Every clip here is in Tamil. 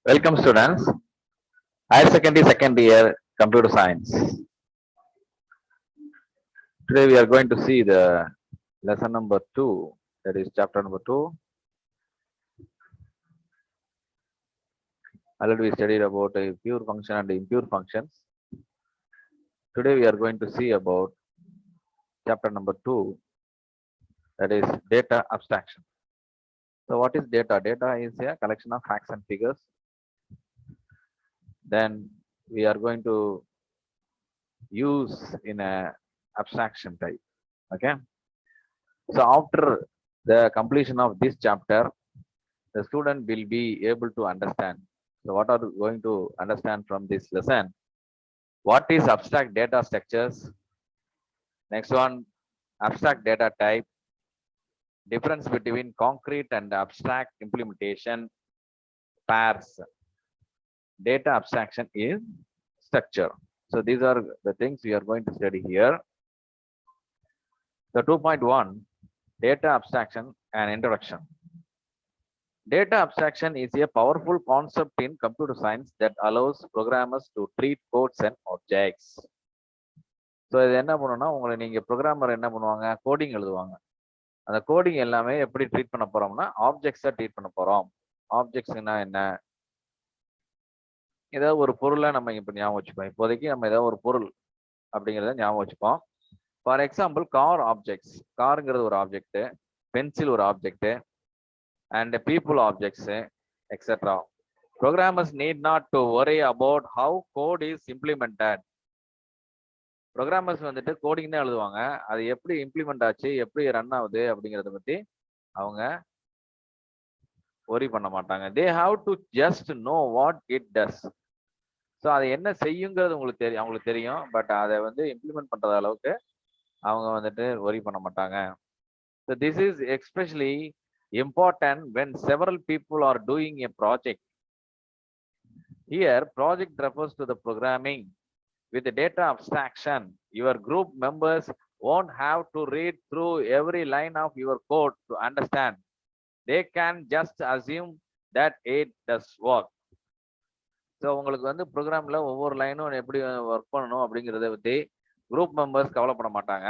Welcome students, higher secondary second year computer science. Today we are going to see the lesson number 2, that is chapter number 2. Already we studied about a pure function and impure functions. Today we are going to see about chapter number 2, that is data abstraction. So what is data? Data is a collection of facts and figures. Then we are going to use in a abstraction type. Okay. So after the completion of this chapter, the student will be able to understand. So what are you going to understand from this lesson? What is abstract data structures? Next one, abstract data type. Difference between concrete and abstract implementation. Pairs. Data abstraction is structure. So these are the things we are going to study here. The 2.1, data abstraction and introduction. Data abstraction is a powerful concept in computer science that allows programmers to treat codes and objects. So இது என்ன பண்ணுன்னா உங்களை நீங்க ப்ரோக்ராமர் என்ன பண்ணுவாங்க, கோடிங் எழுதுவாங்க. அந்த கோடிங் எல்லாமே எப்படி ட்ரீட் பண்ண போறோம்னா ஆப்ஜெக்ட்ஸை ட்ரீட் பண்ண போறோம். ஆப்ஜெக்ட்ஸ்னா என்ன, ஏதாவது ஒரு பொருளை நம்ம இப்போ ஞாபகம் வச்சுப்போம். இப்போதைக்கு நம்ம ஏதாவது ஒரு பொருள் அப்படிங்கிறத ஞாபகம் வச்சுப்போம். For example car objects. காருங்கிறது ஒரு ஆப்ஜெக்ட், பென்சில் ஒரு object, and people objects, etc. Programmers need not to worry about how code is implemented. Programmers வந்துட்டு கோடிங் தான் எழுதுவாங்க, அது எப்படி இம்ப்ளிமெண்ட் ஆச்சு, எப்படி ரன் ஆகுது அப்படிங்கிறத பத்தி அவங்க worry பண்ண மாட்டாங்க. They have to just know what it does. So அது என்ன செய்யுங்கிறது அவங்களுக்கு தெரியும், பட் அதை வந்து இம்ப்ளிமெண்ட் பண்றது அளவுக்கு அவங்க வந்துட்டு worry பண்ண மாட்டாங்க. So this is especially important when several people are doing a project. Here, project refers to the programming. With the data abstraction, your group members won't have to read through every line of your code to understand. They can just assume that it does work. So உங்களுக்கு வந்து ப்ரோக்ராம்ல ஒவ்வொரு லைனும் எப்படி ஒர்க் பண்ணணும் அப்படிங்கிறத பத்தி குரூப் மெம்பர்ஸ் கவலைப்பட மாட்டாங்க.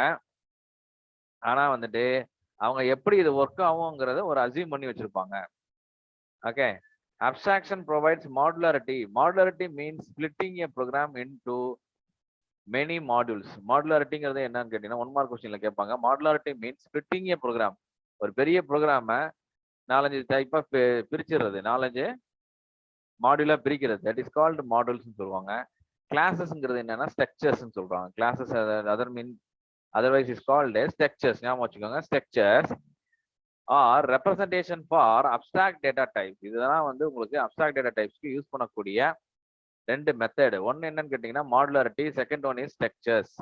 ஆனா வந்துட்டு அவங்க எப்படி இது ஒர்க் ஆகுங்கிறத ஒரு அசியூம் பண்ணி வச்சிருப்பாங்க. Okay. Abstraction provides modularity. Modularity means splitting a program into many modules. Modularity என்னன்னு கேட்டீங்கன்னா 1 மார்க் क्वेश्चनல கேட்பாங்க. Modularity means splitting a program. ஒரு பெரிய ப்ரோக்ராமை 4-5 டைப்பா பிரிச்சிடுறது, 4-5 மாடியூலா பிரிக்கிறது. தட் இஸ் கால்டு மாடுல்ஸ் சொல்லுவாங்க. கிளாஸஸ்ங்கிறது என்னன்னா ஸ்ட்ரக்சர்ஸ் சொல்றாங்க. Classes otherwise is called as structures. ஞாபகம் வச்சுக்கோங்க. Structures are representation for abstract data types. இதெல்லாம் வந்து உங்களுக்கு abstract data typesக்கு யூஸ் பண்ணக்கூடிய ரெண்டு மெத்தட். ஒன்னு என்னன்னு கேட்டீங்கன்னா modularity, second one is structures.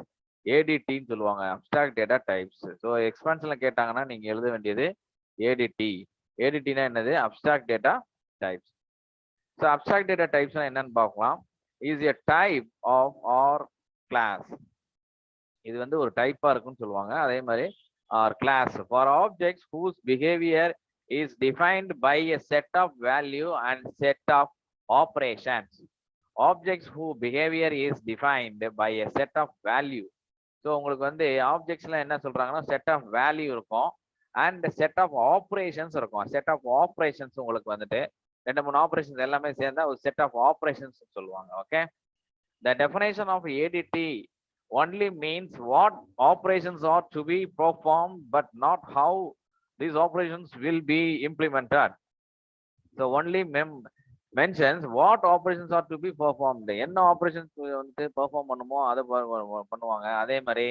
ஏடிடின்னு சொல்லுவாங்க, abstract data types. ஸோ எக்ஸ்பான்ஷன்ல கேட்டாங்கன்னா நீங்க எழுத வேண்டியது ஏடிடி. ஏடிடினா என்னது? abstract data types. So abstract data typesனா என்னன்னு பார்க்கலாம். Is a type of or class. இது வந்து ஒரு டைப்பா இருக்குன்னு சொல்லுவாங்க. அதே மாதிரி or class for objects whose behavior is defined by a set of value and set of operations. Objects whose behavior is defined by a set of value. So உங்களுக்கு வந்து ஆப்ஜெக்ட்ஸ்ல என்ன சொல்றாங்கன்னா செட் ஆஃப் வேல்யூ இருக்கும் அண்ட் செட் ஆஃப் ஆப்ரேஷன்ஸ் இருக்கும். செட் ஆஃப் ஆப்ரேஷன்ஸ் உங்களுக்கு வந்துட்டு 2-3 ஆப்ரேஷன்ஸ் எல்லாமே சேர்ந்தா ஒரு செட் ஆஃப் ஆப்ரேஷன்ஸ் சொல்லுவாங்க. Okay. The definition of ADT only means what operations are to be performed, but not how these operations will be implemented. So only mentions what operations are to be performed. என்ன ஆப்ரேஷன்ஸ் வந்து பெர்ஃபார்ம் பண்ணுமோ அதை பண்ணுவாங்க. அதே மாதிரி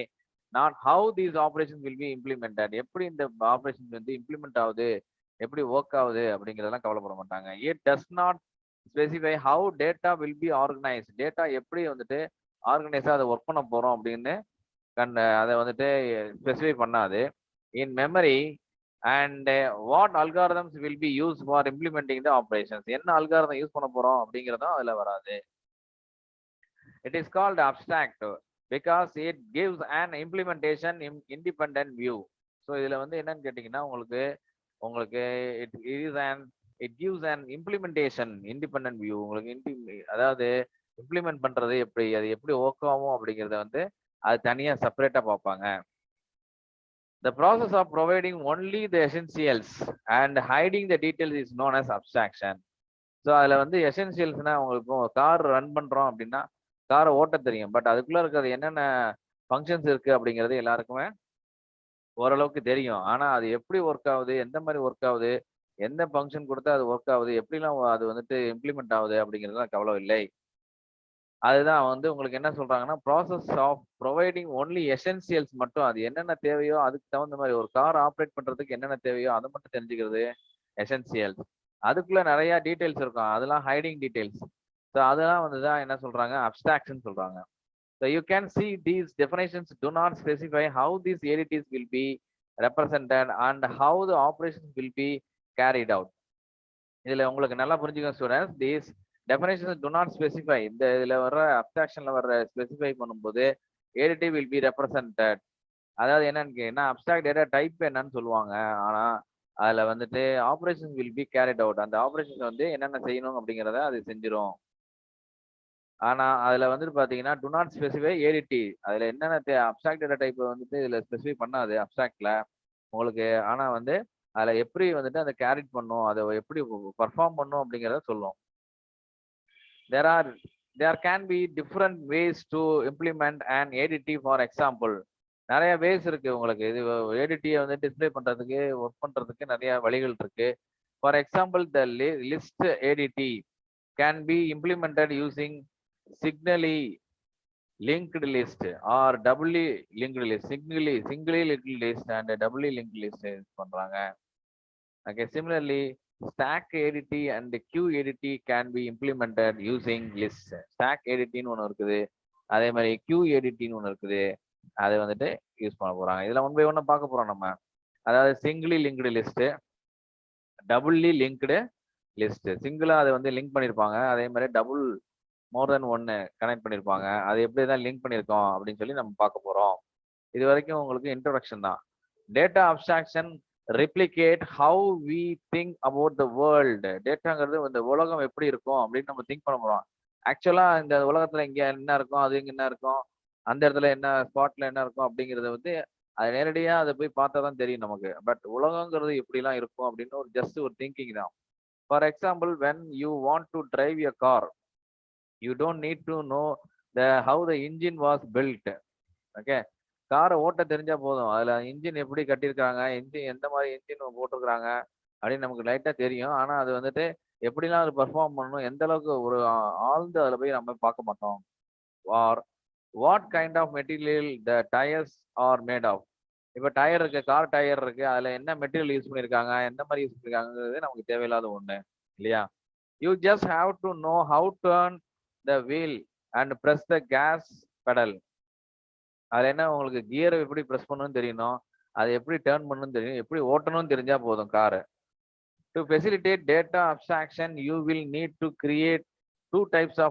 not how these operations will be implemented. எப்படி இந்த ஆப்ரேஷன் வந்து இம்ப்ளிமெண்ட் ஆகுது, எப்படி ஒர்க் ஆகுது அப்படிங்கிறதெல்லாம் கவலைப்பட மாட்டாங்க. It does not specify how data will be organized. Data எப்படி வந்துட்டு ஆர்கனைஸா அதை ஒர்க் பண்ண போறோம் அப்படின்னு அதை வந்துட்டு ஸ்பெசிஃபை பண்ணாது. இன் memory and what algorithms will be use for implementing the operations. என்ன அல்காரிதம் யூஸ் பண்ண போறோம் அப்படிங்கிறதும் அதுல வராது. It is called abstract because it gives an implementation independent view. So இதுல வந்து என்னன்னு கேட்டீங்கன்னா உங்களுக்கு it is an it gives an implementation independent view. உங்களுக்கு அதாவது இம்ப்ளிமெண்ட் பண்றது எப்படி, அது எப்படி ஒர்க் ஆகும் அப்படிங்கிறத வந்து அது தனியா செப்பரேட்டா பார்ப்பாங்க. The process of providing only the essentials and hiding the details is known as abstraction. So அதுல வந்து எசென்சியல்ஸ்னா உங்களுக்கு கார் ரன் பண்றோம் அப்படின்னா காரை ஓட்ட தெரியும், பட் அதுக்குள்ள இருக்கிறது என்னென்ன ஃபங்க்ஷன்ஸ் இருக்கு அப்படிங்கிறது எல்லாருக்குமே ஓரளவுக்கு தெரியும். ஆனா அது எப்படி ஒர்க் ஆகுது, எந்த மாதிரி ஒர்க் ஆகுது, எந்த ஃபங்க்ஷன் கொடுத்தா அது ஒர்க் ஆகுது, எப்படிலாம் அது வந்துட்டு இம்ப்ளிமெண்ட் ஆகுது அப்படிங்கிறதுலாம் கவலை இல்லை. அதுதான் வந்து உங்களுக்கு என்ன சொல்றாங்கன்னா, process of providing only essentials மட்டும், அது என்னென்ன தேவையோ அதுக்கு தகுந்த மாதிரி ஒரு கார் ஆப்ரேட் பண்றதுக்கு என்னென்ன தேவையோ அதை மட்டும் தெரிஞ்சுக்கிறது எசென்சியல்ஸ். அதுக்குள்ள நிறைய டீடைல்ஸ் இருக்கும், அதெல்லாம் ஹைடிங் டீடைல்ஸ். ஸோ அதெல்லாம் வந்து தான் என்ன சொல்றாங்க, அப்ஸ்ட்ராக்ஷன் சொல்றாங்க. So you can see these definitions do not specify how these ADTs will be represented and how the operations will be carried out. இதுல உங்களுக்கு நல்லா புரிஞ்சுக்கணும் students, these definitions do not specify. இந்த இதுல வர்ற அப்ஸ்ட்ராக்ஷன்ல வர்ற ஸ்பெசிஃபை பண்ணும்போது ADT will be represented. அதாவது என்னன்னு கேட்டீங்கன்னா அப்ஸ்ட்ராக்ட் டேட்டா டைப் என்னன்னு சொல்லுவாங்க, ஆனா அதுல வந்துட்டு operation will be carried out. அந்த ஆப்ரேஷன் வந்து என்னென்ன செய்யணும் அப்படிங்கிறத அது செஞ்சிடும். ஆனா அதுல வந்துட்டு பாத்தீங்கன்னா டு நாட் ஸ்பெசிஃபை ஏடிடி. அதுல என்னென்ன அப்ஸ்ட்ராக்ட் டேட்டா டைப் வந்துட்டு இதுல ஸ்பெசிஃபை பண்ணாது அப்ஸ்ட்ராக்ட்ல உங்களுக்கு. ஆனா வந்து அதுல எப்படி வந்துட்டு அதை கேரிட் பண்ணும், அதை எப்படி பர்ஃபார்ம் பண்ணும் அப்படிங்கிறத சொல்லும். there can be different ways to implement an ADT. For example, நிறைய வேஸ் இருக்கு உங்களுக்கு இது ஏடிடியை வந்து டிஸ்பிளே பண்றதுக்கு ஒர்க் பண்றதுக்கு நிறைய வழிகள் இருக்கு. For example, the list ADT can be implemented using singly linked list or doubly linked list. Singly linked list and doubly linked list use பண்றாங்க. Okay, similarly stack ADT and queue ADT can be implemented using lists. stack ADT ன்னு ஒன்று இருக்குது, அதே மாதிரி queue ADT ன்னு ஒன்று இருக்குது, அதை வந்துட்டு யூஸ் பண்ண போறாங்க. இதுல ஒன் பை ஒன்னு பார்க்க போறோம் நம்ம. அதாவது singly linked list, doubly linked list. சிங்கிளா அதை வந்து லிங்க் பண்ணிருப்பாங்க, அதே மாதிரி டபுள் மோர் தென் ஒன்னு கனெக்ட் பண்ணிருப்பாங்க. அது எப்படி தான் லிங்க் பண்ணிருக்கோம் அப்படின்னு சொல்லி நம்ம பார்க்க போறோம். இது வரைக்கும் உங்களுக்கு இன்ட்ரோடக்ஷன் தான். Data abstraction replicate how we think about the world. டேட்டாங்கிறது இந்த உலகம் எப்படி இருக்கும் அப்படின்னு நம்ம திங்க் பண்ண போறோம். ஆக்சுவலா இந்த உலகத்துல இங்க என்ன இருக்கும், அது இங்க என்ன இருக்கும், அந்த இடத்துல என்ன ஸ்பாட்ல என்ன இருக்கும் அப்படிங்கறத வந்து அது நேரடியா அதை போய் பார்த்தா தான் தெரியும் நமக்கு. பட் உலகங்கிறது எப்படிலாம் இருக்கும் அப்படின்னு ஒரு ஜஸ்ட் ஒரு திங்கிங் தான். For example, when you want to drive your car, you don't need to know how the engine was built. Okay, காரை ஓட்ட தெரிஞ்சா போதும், அதுல இன்ஜின் எப்படி கட்டியிருக்காங்க, இன்ஜின் எந்த மாதிரி இன்ஜின் போட்டிருக்கிறாங்க அப்படின்னு நமக்கு லைட்டா தெரியும். ஆனா அது வந்துட்டு எப்படிலாம் அது பெர்ஃபார்ம் பண்ணணும், எந்த அளவுக்கு ஒரு ஆழ்ந்து அதுல போய் நம்ம பார்க்க மாட்டோம். Or what kind of material the tyres are made of. இப்ப டயர் இருக்கு, கார் டயர் இருக்கு, அதுல என்ன மெட்டீரியல் யூஸ் பண்ணிருக்காங்க, எந்த மாதிரி யூஸ் பண்ணிருக்காங்கிறது நமக்கு தேவையில்லாத ஒண்ணு இல்லையா. You just have to know how turn the wheel and press the gas pedal. அதுல என்ன, உங்களுக்கு கியரை எப்படி ப்ரெஸ் பண்ணணும்னு தெரியணும், அதை எப்படி டேர்ன் பண்ணணும்னு தெரியும், எப்படி ஓட்டணும்னு தெரிஞ்சா போதும் car. To facilitate data abstraction you will need to create 2 types of